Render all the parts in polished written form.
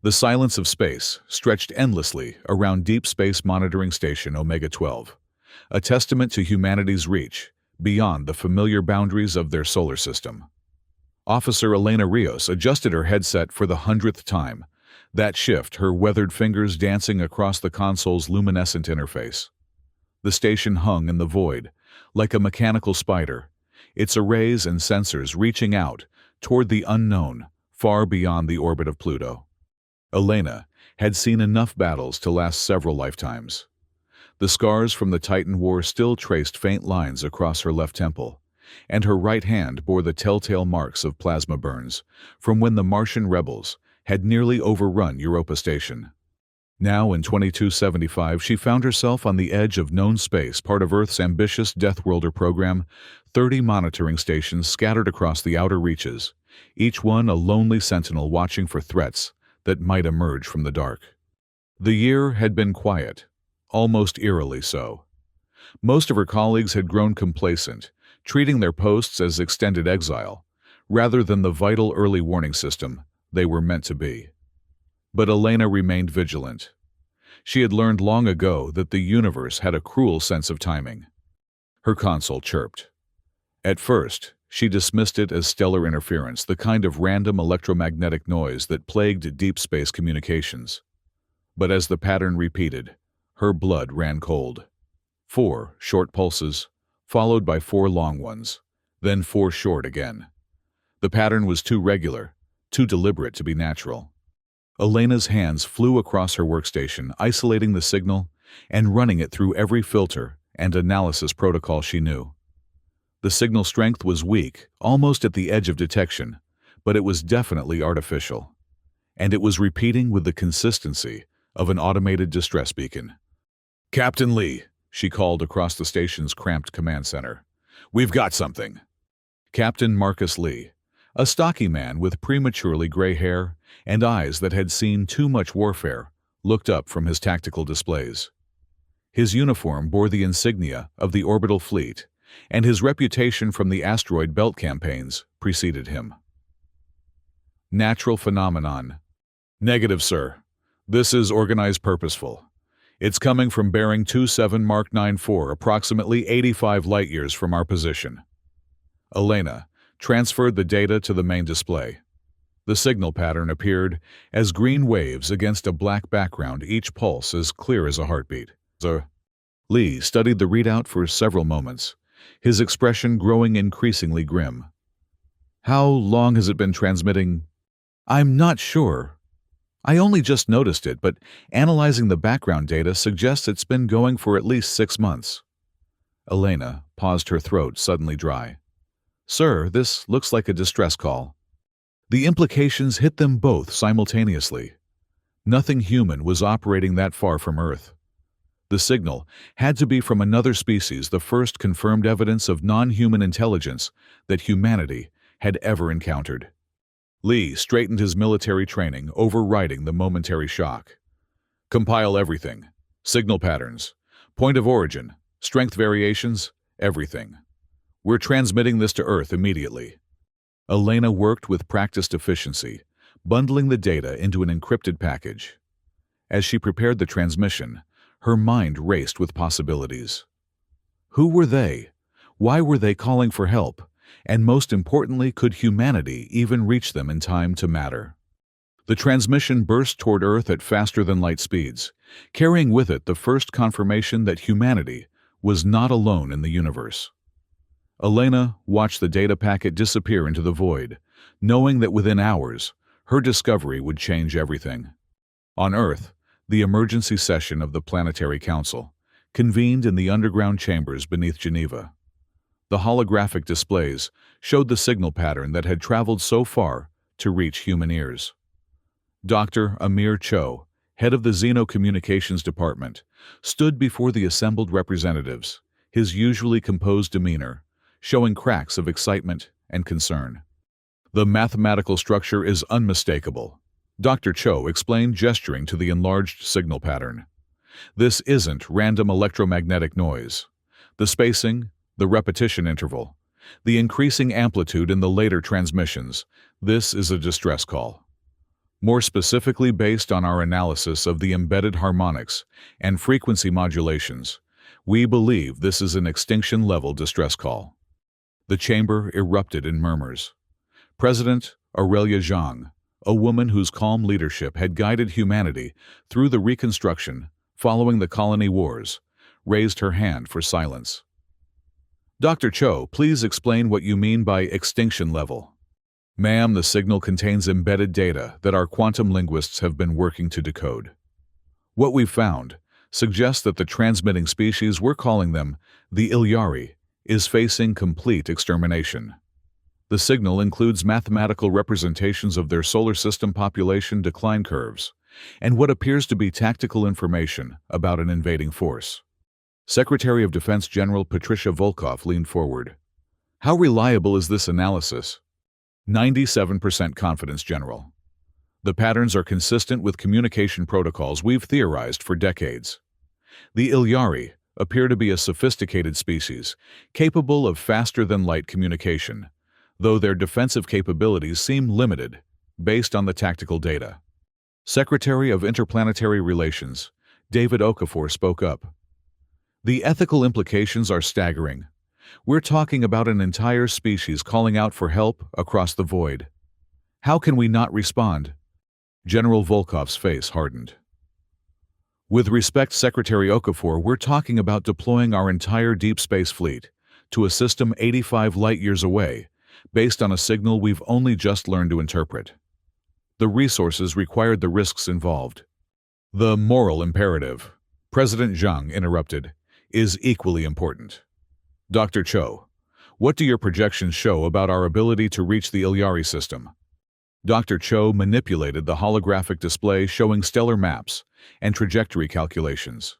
The silence of space stretched endlessly around Deep Space Monitoring Station Omega-12, a testament to humanity's reach beyond the familiar boundaries of their solar system. Officer Elena Rios adjusted her headset for the 100th time, that shift her weathered fingers dancing across the console's luminescent interface. The station hung in the void, like a mechanical spider, its arrays and sensors reaching out toward the unknown, far beyond the orbit of Pluto. Elena had seen enough battles to last several lifetimes. The scars from the Titan War still traced faint lines across her left temple, and her right hand bore the telltale marks of plasma burns from when the Martian rebels had nearly overrun Europa Station. Now, in 2275, she found herself on the edge of known space, part of Earth's ambitious Deathworlder program, 30 monitoring stations scattered across the outer reaches, each one a lonely sentinel watching for threats that might emerge from the dark. The year had been quiet, almost eerily so. Most of her colleagues had grown complacent, treating their posts as extended exile, rather than the vital early warning system they were meant to be. But Elena remained vigilant. She had learned long ago that the universe had a cruel sense of timing. Her console chirped. At first, she dismissed it as stellar interference, the kind of random electromagnetic noise that plagued deep space communications. But as the pattern repeated, her blood ran cold. 4 short pulses, followed by 4 long ones, then 4 short again. The pattern was too regular, too deliberate to be natural. Elena's hands flew across her workstation, isolating the signal and running it through every filter and analysis protocol she knew. The signal strength was weak, almost at the edge of detection, but it was definitely artificial. And it was repeating with the consistency of an automated distress beacon. "Captain Lee," she called across the station's cramped command center. "We've got something." Captain Marcus Lee, a stocky man with prematurely gray hair and eyes that had seen too much warfare, looked up from his tactical displays. His uniform bore the insignia of the orbital fleet, and his reputation from the asteroid belt campaigns preceded him. "Natural phenomenon." "Negative, sir. This is organized purposeful. It's coming from bearing 27 Mark 94, approximately 85 light-years from our position." Elena transferred the data to the main display. The signal pattern appeared as green waves against a black background, each pulse as clear as a heartbeat. Lee studied the readout for several moments, his expression growing increasingly grim. "How long has it been transmitting?" "I'm not sure. I only just noticed it, but analyzing the background data suggests it's been going for at least 6 months. Elena paused, her throat suddenly dry. "Sir, this looks like a distress call." The implications hit them both simultaneously. Nothing human was operating that far from Earth. The signal had to be from another species, the first confirmed evidence of non-human intelligence that humanity had ever encountered. Lee straightened his military training, overriding the momentary shock. "Compile everything. Signal patterns, point of origin, strength variations, everything. We're transmitting this to Earth immediately." Elena worked with practiced efficiency, bundling the data into an encrypted package. As she prepared the transmission, her mind raced with possibilities. Who were they? Why were they calling for help? And most importantly, could humanity even reach them in time to matter? The transmission burst toward Earth at faster-than-light speeds, carrying with it the first confirmation that humanity was not alone in the universe. Elena watched the data packet disappear into the void, knowing that within hours, her discovery would change everything. On Earth, the emergency session of the Planetary Council convened in the underground chambers beneath Geneva. The holographic displays showed the signal pattern that had traveled so far to reach human ears. Dr. Amir Cho, head of the Xenocommunications Department, stood before the assembled representatives, his usually composed demeanor showing cracks of excitement and concern. "The mathematical structure is unmistakable," Dr. Cho explained, gesturing to the enlarged signal pattern. "This isn't random electromagnetic noise. The spacing, the repetition interval, the increasing amplitude in the later transmissions, this is a distress call. More specifically, based on our analysis of the embedded harmonics and frequency modulations, we believe this is an extinction-level distress call. The chamber erupted in murmurs. President Aurelia Zhang, a woman whose calm leadership had guided humanity through the reconstruction following the colony wars, raised her hand for silence. Dr. Cho, please explain what you mean by extinction level. Ma'am, the signal contains embedded data that our quantum linguists have been working to decode. What we've found suggests that the transmitting species, we're calling them the Ilyari, is facing complete extermination. The signal includes mathematical representations of their solar system population decline curves and what appears to be tactical information about an invading force. Secretary of Defense General Patricia Volkov leaned forward. How reliable is this analysis? 97% confidence, General. The patterns are consistent with communication protocols we've theorized for decades. The Ilyari appear to be a sophisticated species, capable of faster-than-light communication, though their defensive capabilities seem limited based on the tactical data. Secretary of Interplanetary Relations David Okafor spoke up. The ethical implications are staggering. We're talking about an entire species calling out for help across the void. How can we not respond? General Volkov's face hardened. With respect, Secretary Okafor, we're talking about deploying our entire deep space fleet to a system 85 light-years away, based on a signal we've only just learned to interpret. The resources required, the risks involved. The moral imperative, President Zhang interrupted, is equally important. Dr. Cho, what do your projections show about our ability to reach the Ilyari system? Dr. Cho manipulated the holographic display showing stellar maps and trajectory calculations.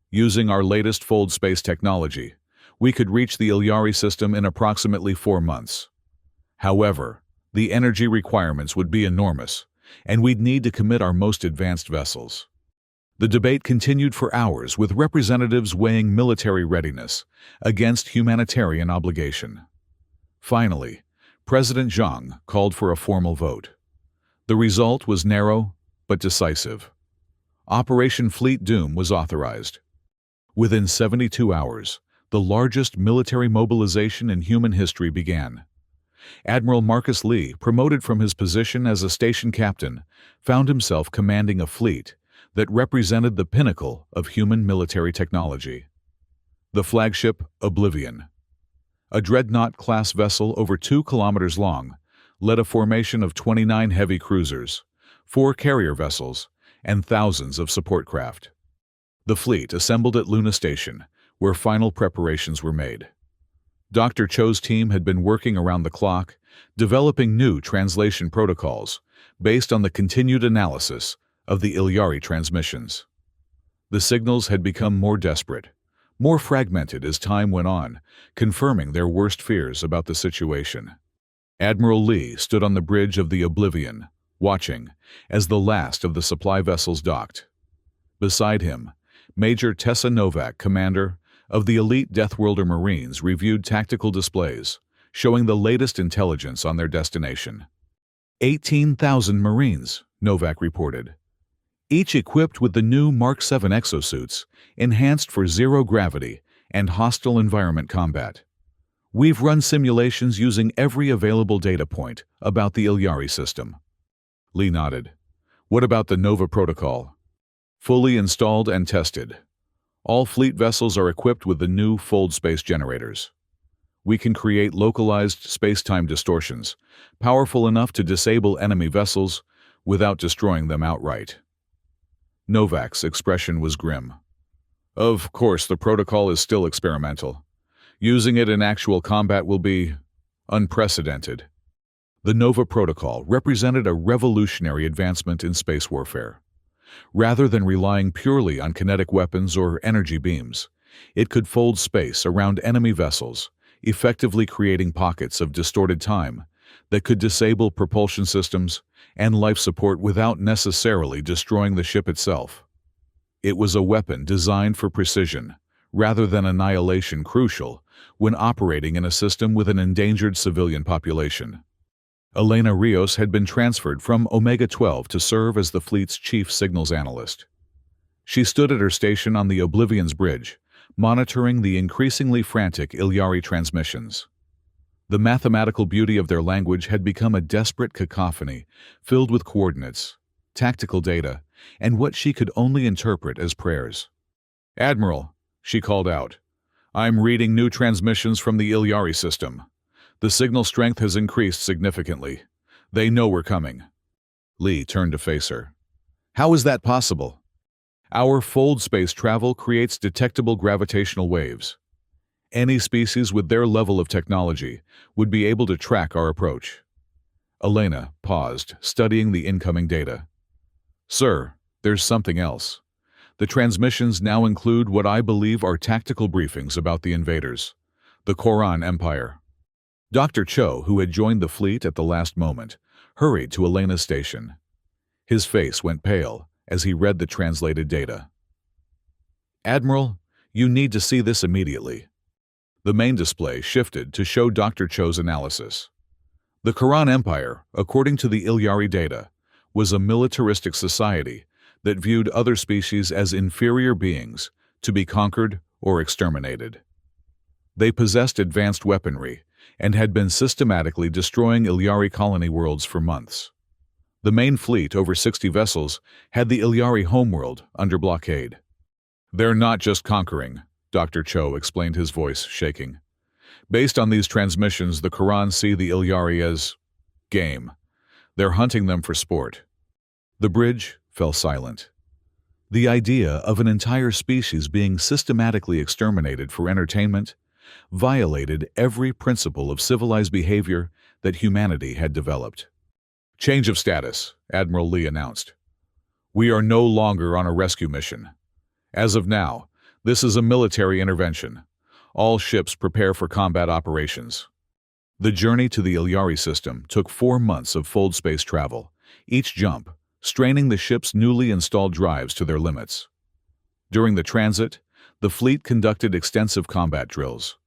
Using our latest fold space technology, we could reach the Ilyari system in approximately 4 months. However, the energy requirements would be enormous, and we'd need to commit our most advanced vessels. The debate continued for hours, with representatives weighing military readiness against humanitarian obligation. Finally, President Zhang called for a formal vote. The result was narrow but decisive. Operation Fleet Doom was authorized. Within 72 hours, the largest military mobilization in human history began. Admiral Marcus Lee, promoted from his position as a station captain, found himself commanding a fleet that represented the pinnacle of human military technology. The flagship Oblivion, a dreadnought-class vessel over 2 kilometers long, led a formation of 29 heavy cruisers, 4 carrier vessels, and thousands of support craft. The fleet assembled at Luna Station, where final preparations were made. Dr. Cho's team had been working around the clock, developing new translation protocols based on the continued analysis of the Ilyari transmissions. The signals had become more desperate, more fragmented as time went on, confirming their worst fears about the situation. Admiral Lee stood on the bridge of the Oblivion, watching as the last of the supply vessels docked. Beside him, Major Tessa Novak, commander of the elite Deathworlder Marines, reviewed tactical displays, showing the latest intelligence on their destination. 18,000 Marines, Novak reported, each equipped with the new Mark 7 exosuits, enhanced for zero-gravity and hostile environment combat. We've run simulations using every available data point about the Ilyari system. Lee nodded. What about the Nova protocol? Fully installed and tested. All fleet vessels are equipped with the new fold space generators. We can create localized space-time distortions, powerful enough to disable enemy vessels without destroying them outright. Novak's expression was grim. Of course, the protocol is still experimental. Using it in actual combat will be unprecedented. The Nova protocol represented a revolutionary advancement in space warfare. Rather than relying purely on kinetic weapons or energy beams, it could fold space around enemy vessels, effectively creating pockets of distorted time that could disable propulsion systems and life support without necessarily destroying the ship itself. It was a weapon designed for precision, rather than annihilation, crucial when operating in a system with an endangered civilian population. Elena Rios had been transferred from Omega-12 to serve as the fleet's chief signals analyst. She stood at her station on the Oblivion's bridge, monitoring the increasingly frantic Ilyari transmissions. The mathematical beauty of their language had become a desperate cacophony, filled with coordinates, tactical data, and what she could only interpret as prayers. "Admiral," she called out, "I'm reading new transmissions from the Ilyari system. The signal strength has increased significantly. They know we're coming." Lee turned to face her. "How is that possible?" "Our fold space travel creates detectable gravitational waves. Any species with their level of technology would be able to track our approach." Elena paused, studying the incoming data. "Sir, there's something else. The transmissions now include what I believe are tactical briefings about the invaders, the Koran Empire." Dr. Cho, who had joined the fleet at the last moment, hurried to Elena's station. His face went pale as he read the translated data. "Admiral, you need to see this immediately." The main display shifted to show Dr. Cho's analysis. The Koran Empire, according to the Ilyari data, was a militaristic society that viewed other species as inferior beings to be conquered or exterminated. They possessed advanced weaponry and had been systematically destroying Ilyari colony worlds for months. The main fleet, over 60 vessels, had the Ilyari homeworld under blockade. "They're not just conquering," Dr. Cho explained, his voice shaking. "Based on these transmissions, the Quran see the Ilyari as game. They're hunting them for sport." The bridge fell silent. The idea of an entire species being systematically exterminated for entertainment violated every principle of civilized behavior that humanity had developed. "Change of status," Admiral Lee announced. "We are no longer on a rescue mission. As of now, this is a military intervention. All ships prepare for combat operations." The journey to the Ilyari system took 4 months of fold space travel, each jump straining the ship's newly installed drives to their limits. During the transit, the fleet conducted extensive combat drills.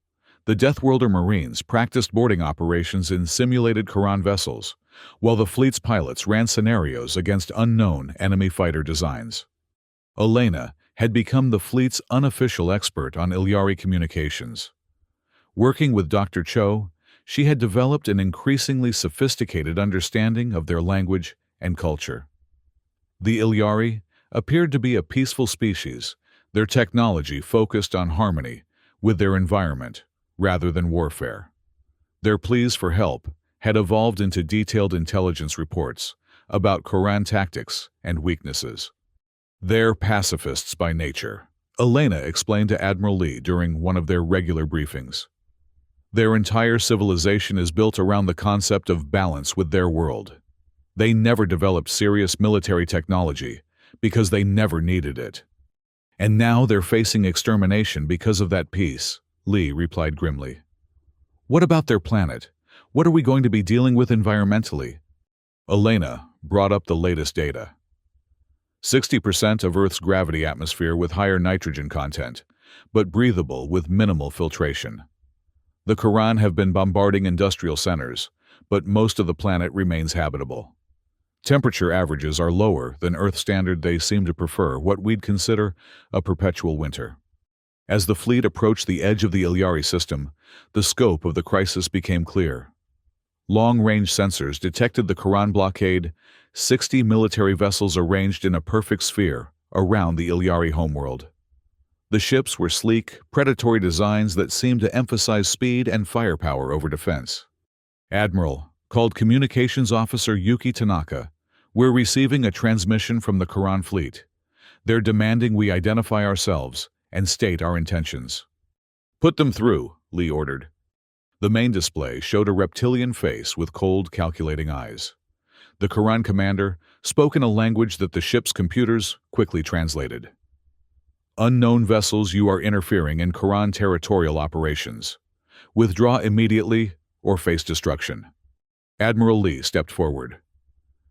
The Deathworlder Marines practiced boarding operations in simulated Quran vessels, while the fleet's pilots ran scenarios against unknown enemy fighter designs. Elena had become the fleet's unofficial expert on Ilyari communications. Working with Dr. Cho, she had developed an increasingly sophisticated understanding of their language and culture. The Ilyari appeared to be a peaceful species, their technology focused on harmony with their environment rather than warfare. Their pleas for help had evolved into detailed intelligence reports about Quran tactics and weaknesses. "They're pacifists by nature," Elena explained to Admiral Lee during one of their regular briefings. "Their entire civilization is built around the concept of balance with their world. They never developed serious military technology because they never needed it. And now they're facing extermination because of that peace," Lee replied grimly. "What about their planet? What are we going to be dealing with environmentally?" Elena brought up the latest data. 60% of Earth's gravity atmosphere with higher nitrogen content, but breathable with minimal filtration. The Quran have been bombarding industrial centers, but most of the planet remains habitable. Temperature averages are lower than Earth standard. They seem to prefer what we'd consider a perpetual winter. As the fleet approached the edge of the Ilyari system, the scope of the crisis became clear. Long-range sensors detected the Quran blockade, 60 military vessels arranged in a perfect sphere around the Ilyari homeworld. The ships were sleek, predatory designs that seemed to emphasize speed and firepower over defense. "Admiral," called Communications Officer Yuki Tanaka, "we're receiving a transmission from the Quran fleet. They're demanding we identify ourselves and state our intentions." "Put them through," Lee ordered. The main display showed a reptilian face with cold, calculating eyes. The Quran commander spoke in a language that the ship's computers quickly translated. "Unknown vessels, you are interfering in Quran territorial operations. Withdraw immediately or face destruction." Admiral Lee stepped forward.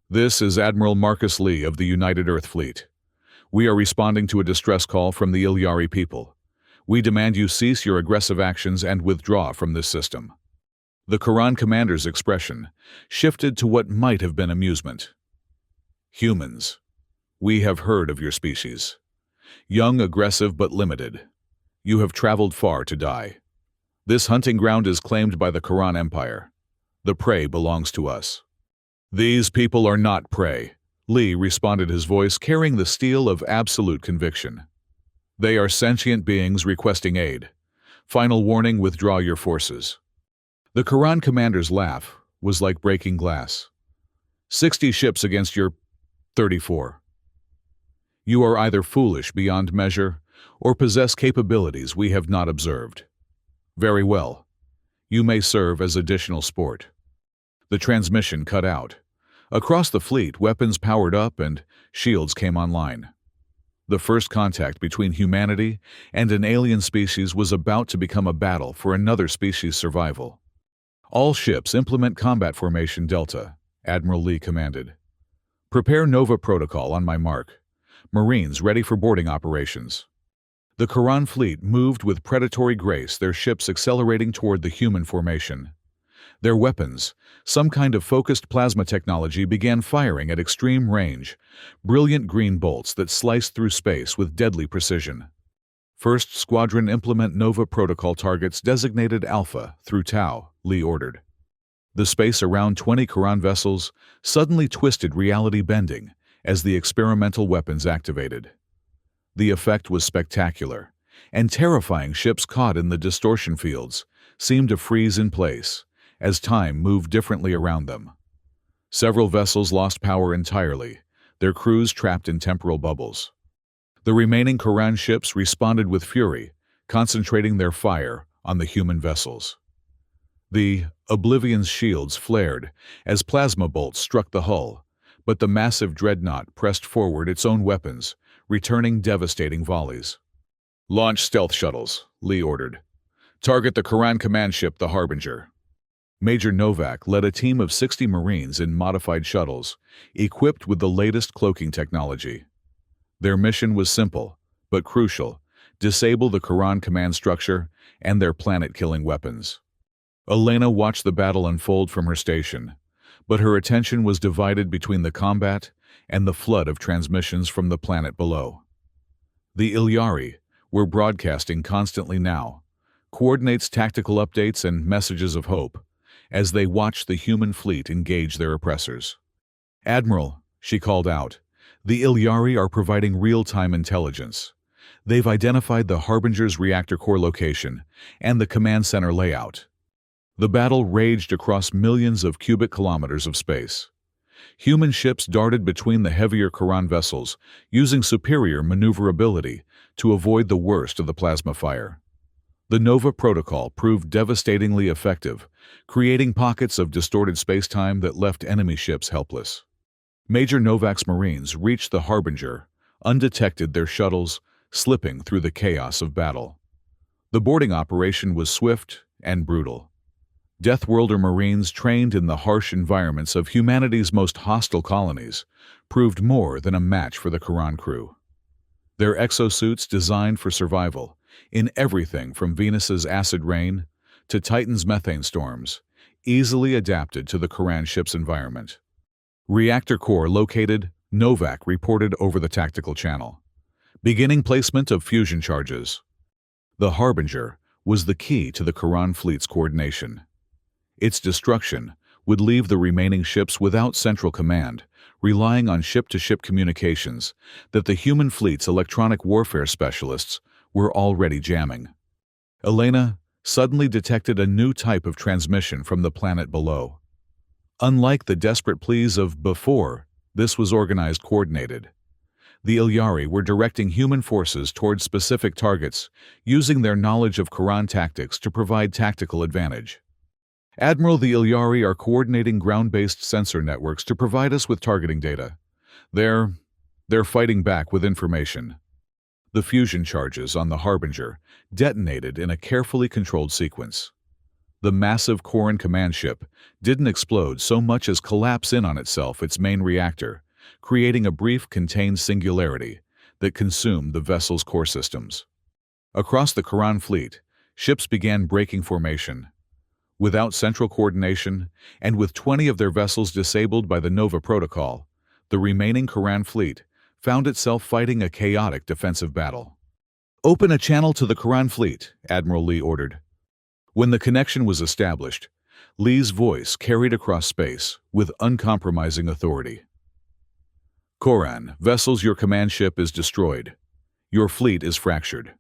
"This is Admiral Marcus Lee of the United Earth Fleet. We are responding to a distress call from the Ilyari people. We demand you cease your aggressive actions and withdraw from this system." The Quran commander's expression shifted to what might have been amusement. Humans. We have heard of your species. Young, aggressive, but limited. You have traveled far to die. This hunting ground is claimed by the Quran Empire. The prey belongs to us. These people are not prey, Li responded, his voice carrying the steel of absolute conviction. They are sentient beings requesting aid. Final warning, withdraw your forces. The Quran commander's laugh was like breaking glass. 60 ships against your 34. You are either foolish beyond measure or possess capabilities we have not observed. Very well. You may serve as additional sport. The transmission cut out. Across the fleet, weapons powered up and shields came online. The first contact between humanity and an alien species was about to become a battle for another species' survival. All ships implement combat formation Delta, Admiral Li commanded. Prepare Nova Protocol on my mark. Marines ready for boarding operations. The Quran fleet moved with predatory grace, their ships accelerating toward the human formation. Their weapons, some kind of focused plasma technology, began firing at extreme range, brilliant green bolts that sliced through space with deadly precision. First Squadron implement Nova Protocol targets designated Alpha through Tau, Li ordered. The space around 20 Quran vessels suddenly twisted, reality bending, as the experimental weapons activated. The effect was spectacular, and terrifying. Ships caught in the distortion fields seemed to freeze in place as time moved differently around them. Several vessels lost power entirely, their crews trapped in temporal bubbles. The remaining Quran ships responded with fury, concentrating their fire on the human vessels. The Oblivion's shields flared as plasma bolts struck the hull, but the massive dreadnought pressed forward its own weapons, returning devastating volleys. Launch stealth shuttles, Li ordered. Target the Quran command ship, the Harbinger. Major Novak led a team of 60 Marines in modified shuttles, equipped with the latest cloaking technology. Their mission was simple, but crucial: disable the Quran command structure and their planet-killing weapons. Elena watched the battle unfold from her station, but her attention was divided between the combat and the flood of transmissions from the planet below. The Ilyari were broadcasting constantly now, coordinates, tactical updates, and messages of hope, as they watched the human fleet engage their oppressors. Admiral, she called out, the Ilyari are providing real-time intelligence. They've identified the Harbinger's reactor core location and the command center layout. The battle raged across millions of cubic kilometers of space. Human ships darted between the heavier Quran vessels, using superior maneuverability to avoid the worst of the plasma fire. The Nova Protocol proved devastatingly effective, creating pockets of distorted spacetime that left enemy ships helpless. Major Novak's Marines reached the Harbinger, undetected, their shuttles slipping through the chaos of battle. The boarding operation was swift and brutal. Deathworlder Marines trained in the harsh environments of humanity's most hostile colonies proved more than a match for the Quran crew. Their exosuits, designed for survival in everything from Venus's acid rain to Titan's methane storms, easily adapted to the Quran ship's environment. Reactor core located, Novak reported over the tactical channel. Beginning placement of fusion charges. The Harbinger was the key to the Quran fleet's coordination. Its destruction would leave the remaining ships without central command, relying on ship-to-ship communications that the human fleet's electronic warfare specialists were already jamming. Elena suddenly detected a new type of transmission from the planet below. Unlike the desperate pleas of before, this was organized, coordinated. The Ilyari were directing human forces towards specific targets, using their knowledge of Quran tactics to provide tactical advantage. Admiral, the Ilyari are coordinating ground-based sensor networks to provide us with targeting data. They're fighting back with information. The fusion charges on the Harbinger detonated in a carefully controlled sequence. The massive Quran command ship didn't explode so much as collapse in on itself, its main reactor, creating a brief contained singularity that consumed the vessel's core systems. Across the Quran fleet, ships began breaking formation. Without central coordination, and with 20 of their vessels disabled by the Nova Protocol, the remaining Quran fleet found itself fighting a chaotic defensive battle. "Open a channel to the Quran fleet," Admiral Lee ordered. When the connection was established, Lee's voice carried across space with uncompromising authority. "Quran, vessels, your command ship is destroyed. Your fleet is fractured.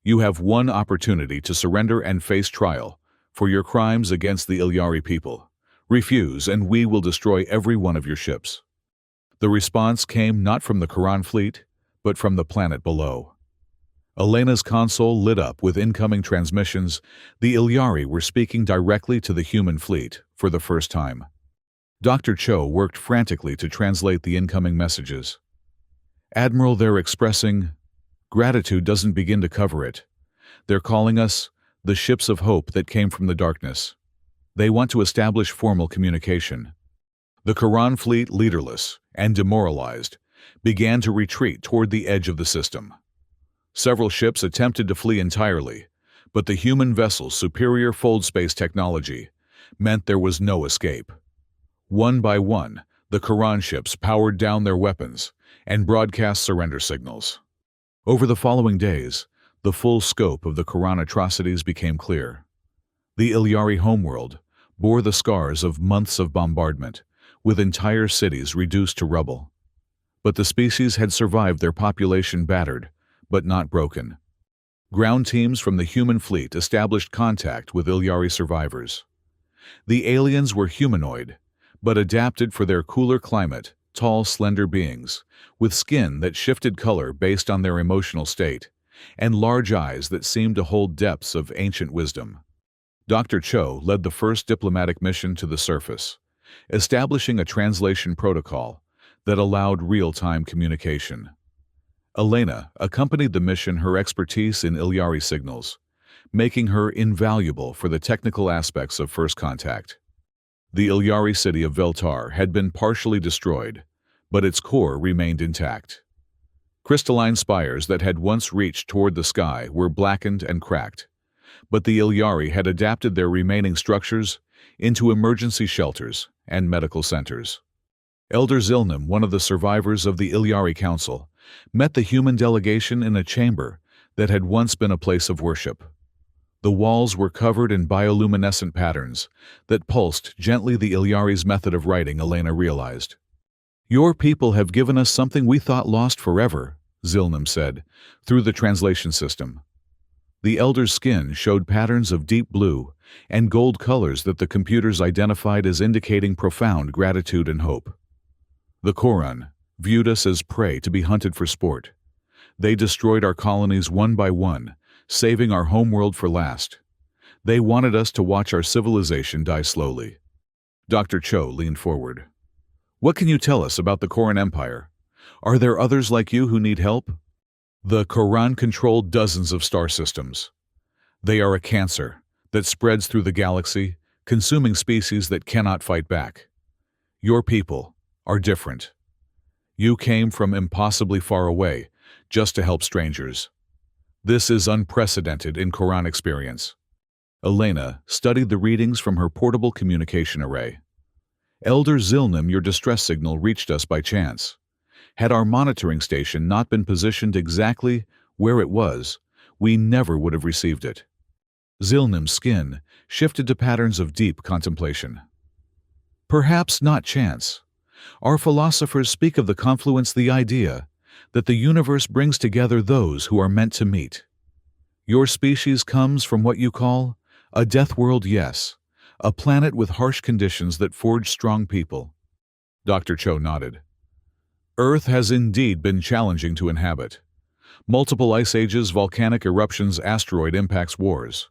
You have one opportunity to surrender and face trial for your crimes against the Ilyari people. Refuse, and we will destroy every one of your ships." The response came not from the Quran fleet, but from the planet below. Elena's console lit up with incoming transmissions. The Ilyari were speaking directly to the human fleet for the first time. Dr. Cho worked frantically to translate the incoming messages. "Admiral, they're expressing gratitude doesn't begin to cover it. They're calling us the ships of hope that came from the darkness. They want to establish formal communication." The Quran fleet, leaderless and demoralized, began to retreat toward the edge of the system. Several ships attempted to flee entirely, but the human vessel's superior fold space technology meant there was no escape. One by one, the Quran ships powered down their weapons and broadcast surrender signals. Over the following days, the full scope of the Quran atrocities became clear. The Ilyari homeworld bore the scars of months of bombardment, with entire cities reduced to rubble. But the species had survived, their population battered, but not broken. Ground teams from the human fleet established contact with Ilyari survivors. The aliens were humanoid, but adapted for their cooler climate, tall, slender beings, with skin that shifted color based on their emotional state, and large eyes that seemed to hold depths of ancient wisdom. Dr. Cho led the first diplomatic mission to the surface, establishing a translation protocol that allowed real-time communication. Elena accompanied the mission, her expertise in Ilyari signals, making her invaluable for the technical aspects of first contact. The Ilyari city of Veltar had been partially destroyed, but its core remained intact. Crystalline spires that had once reached toward the sky were blackened and cracked, but the Ilyari had adapted their remaining structures into emergency shelters and medical centers. Elder Zilnam, one of the survivors of the Ilyari Council, met the human delegation in a chamber that had once been a place of worship. The walls were covered in bioluminescent patterns that pulsed gently, the Ilyari's method of writing, Elena realized. "Your people have given us something we thought lost forever," Zilnam said, through the translation system. The elder's skin showed patterns of deep blue and gold colors that the computers identified as indicating profound gratitude and hope. "The Quran viewed us as prey to be hunted for sport. They destroyed our colonies one by one, saving our homeworld for last. They wanted us to watch our civilization die slowly." Dr. Cho leaned forward. "What can you tell us about the Quran Empire? Are there others like you who need help?" "The Quran controlled dozens of star systems. They are a cancer that spreads through the galaxy, consuming species that cannot fight back. Your people are different. You came from impossibly far away just to help strangers. This is unprecedented in Quran experience." Elena studied the readings from her portable communication array. "Elder Zilnam, your distress signal reached us by chance. Had our monitoring station not been positioned exactly where it was, we never would have received it." Zilnam's skin shifted to patterns of deep contemplation. "Perhaps not chance. Our philosophers speak of the confluence, the idea that the universe brings together those who are meant to meet. Your species comes from what you call a death world, yes, a planet with harsh conditions that forge strong people." Dr. Cho nodded. "Earth has indeed been challenging to inhabit. Multiple ice ages, volcanic eruptions, asteroid impacts, wars.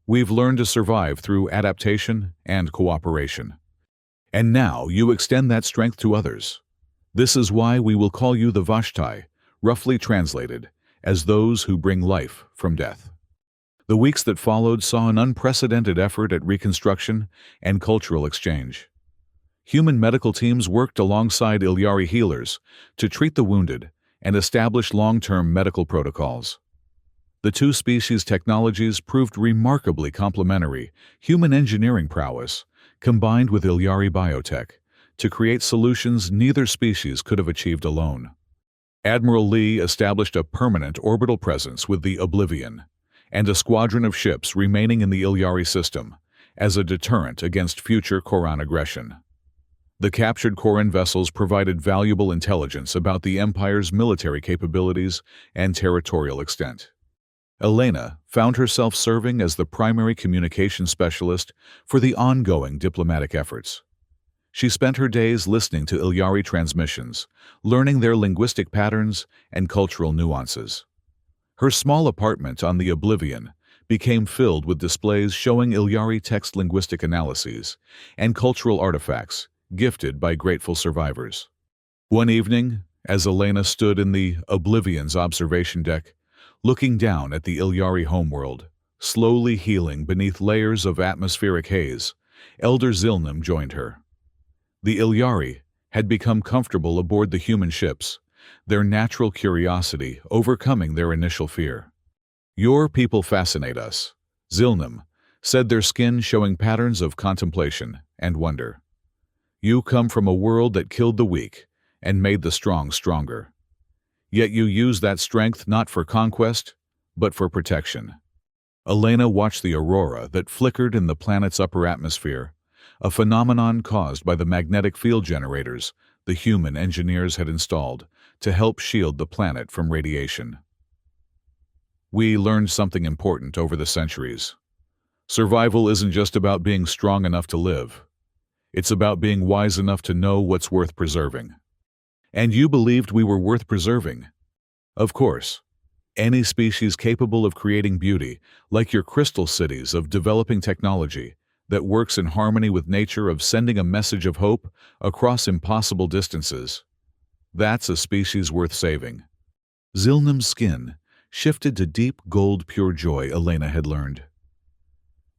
We've learned to survive through adaptation and cooperation. And now you extend that strength to others. This is why we will call you the Vashtai, roughly translated as those who bring life from death." The weeks that followed saw an unprecedented effort at reconstruction and cultural exchange. Human medical teams worked alongside Ilyari healers to treat the wounded and establish long-term medical protocols. The two species' technologies proved remarkably complementary: human engineering prowess, combined with Ilyari biotech, to create solutions neither species could have achieved alone. Admiral Lee established a permanent orbital presence with the Oblivion, and a squadron of ships remaining in the Ilyari system, as a deterrent against future Koran aggression. The captured Koran vessels provided valuable intelligence about the Empire's military capabilities and territorial extent. Elena found herself serving as the primary communication specialist for the ongoing diplomatic efforts. She spent her days listening to Ilyari transmissions, learning their linguistic patterns and cultural nuances. Her small apartment on the Oblivion became filled with displays showing Ilyari text linguistic analyses and cultural artifacts gifted by grateful survivors. One evening, as Elena stood in the Oblivion's observation deck, looking down at the Ilyari homeworld, slowly healing beneath layers of atmospheric haze, Elder Zilnum joined her. The Ilyari had become comfortable aboard the human ships, their natural curiosity overcoming their initial fear. "Your people fascinate us," Zilnum said, their skin showing patterns of contemplation and wonder. "You come from a world that killed the weak and made the strong stronger. Yet you use that strength not for conquest, but for protection." Elena watched the aurora that flickered in the planet's upper atmosphere, a phenomenon caused by the magnetic field generators the human engineers had installed to help shield the planet from radiation. "We learned something important over the centuries. Survival isn't just about being strong enough to live. It's about being wise enough to know what's worth preserving. And you believed we were worth preserving. Of course. Any species capable of creating beauty, like your crystal cities of developing technology, that works in harmony with nature, of sending a message of hope across impossible distances. That's a species worth saving." Zilnum's skin shifted to deep gold pure joy Elena had learned.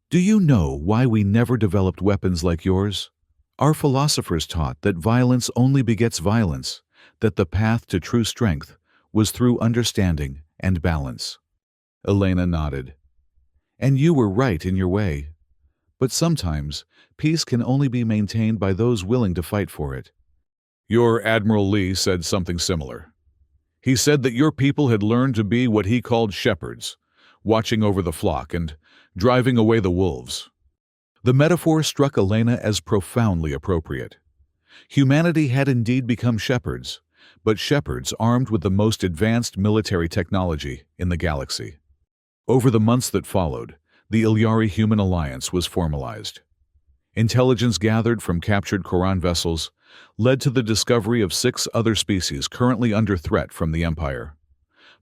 "Do you know why we never developed weapons like yours? Our philosophers taught that violence only begets violence, that the path to true strength was through understanding and balance." Elena nodded. "And you were right in your way. But sometimes, peace can only be maintained by those willing to fight for it." "Your Admiral Lee said something similar. He said that your people had learned to be what he called shepherds, watching over the flock and driving away the wolves." The metaphor struck Elena as profoundly appropriate. Humanity had indeed become shepherds, but shepherds armed with the most advanced military technology in the galaxy. Over the months that followed, the Ilyari-Human alliance was formalized. Intelligence gathered from captured Koran vessels led to the discovery of 6 other species currently under threat from the Empire.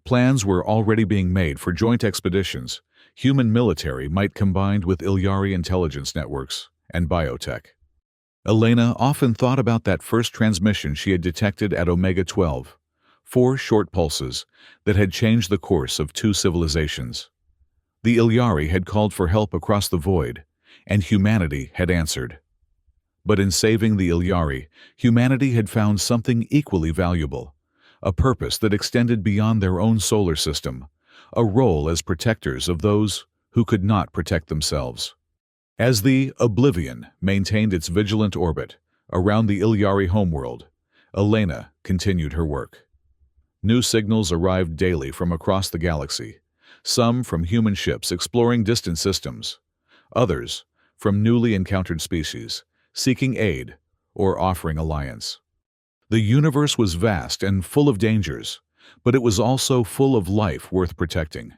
Plans were already being made for joint expeditions human military might combine with Ilyari intelligence networks and biotech. Elena often thought about that first transmission she had detected at Omega-12, 4 short pulses that had changed the course of 2 civilizations. The Ilyari had called for help across the void, and humanity had answered. But in saving the Ilyari, humanity had found something equally valuable, a purpose that extended beyond their own solar system, a role as protectors of those who could not protect themselves. As the Oblivion maintained its vigilant orbit around the Ilyari homeworld, Elena continued her work. New signals arrived daily from across the galaxy, some from human ships exploring distant systems, others from newly encountered species, seeking aid or offering alliance. The universe was vast and full of dangers, but it was also full of life worth protecting.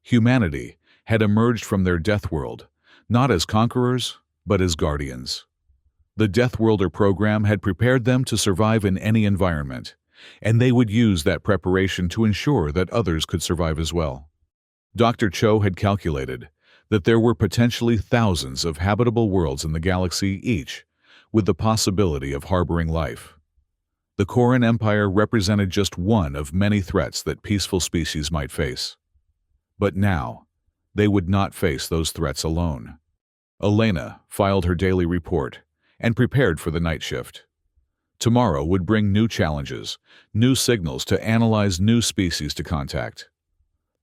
Humanity had emerged from their death world, not as conquerors, but as guardians. The Deathworlder program had prepared them to survive in any environment, and they would use that preparation to ensure that others could survive as well. Dr. Cho had calculated that there were potentially thousands of habitable worlds in the galaxy, each with the possibility of harboring life. The Koran Empire represented just one of many threats that peaceful species might face. But now, they would not face those threats alone. Elena filed her daily report and prepared for the night shift. Tomorrow would bring new challenges, new signals to analyze, new species to contact.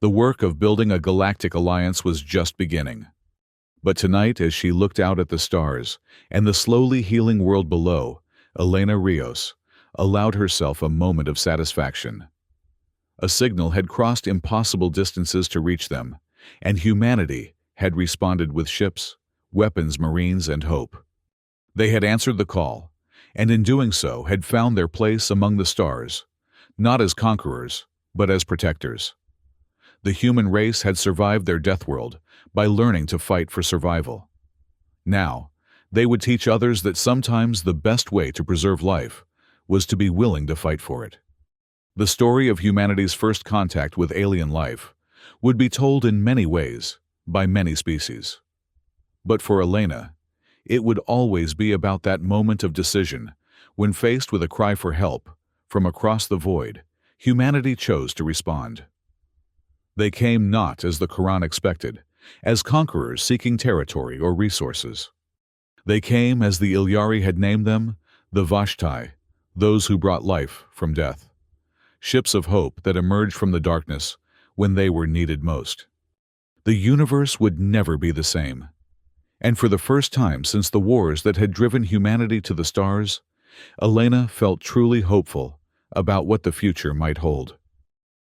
The work of building a galactic alliance was just beginning. But tonight, as she looked out at the stars and the slowly healing world below, Elena Rios allowed herself a moment of satisfaction. A signal had crossed impossible distances to reach them, and humanity had responded with ships, weapons, marines, and hope. They had answered the call, and in doing so had found their place among the stars, not as conquerors, but as protectors. The human race had survived their death world by learning to fight for survival. Now, they would teach others that sometimes the best way to preserve life was to be willing to fight for it. The story of humanity's first contact with alien life would be told in many ways, by many species. But for Elena, it would always be about that moment of decision when, faced with a cry for help from across the void, humanity chose to respond. They came not, as the Quran expected, as conquerors seeking territory or resources. They came, as the Ilyari had named them, the Vashtai, those who brought life from death. Ships of hope that emerged from the darkness when they were needed most. The universe would never be the same. And for the first time since the wars that had driven humanity to the stars, Elena felt truly hopeful about what the future might hold.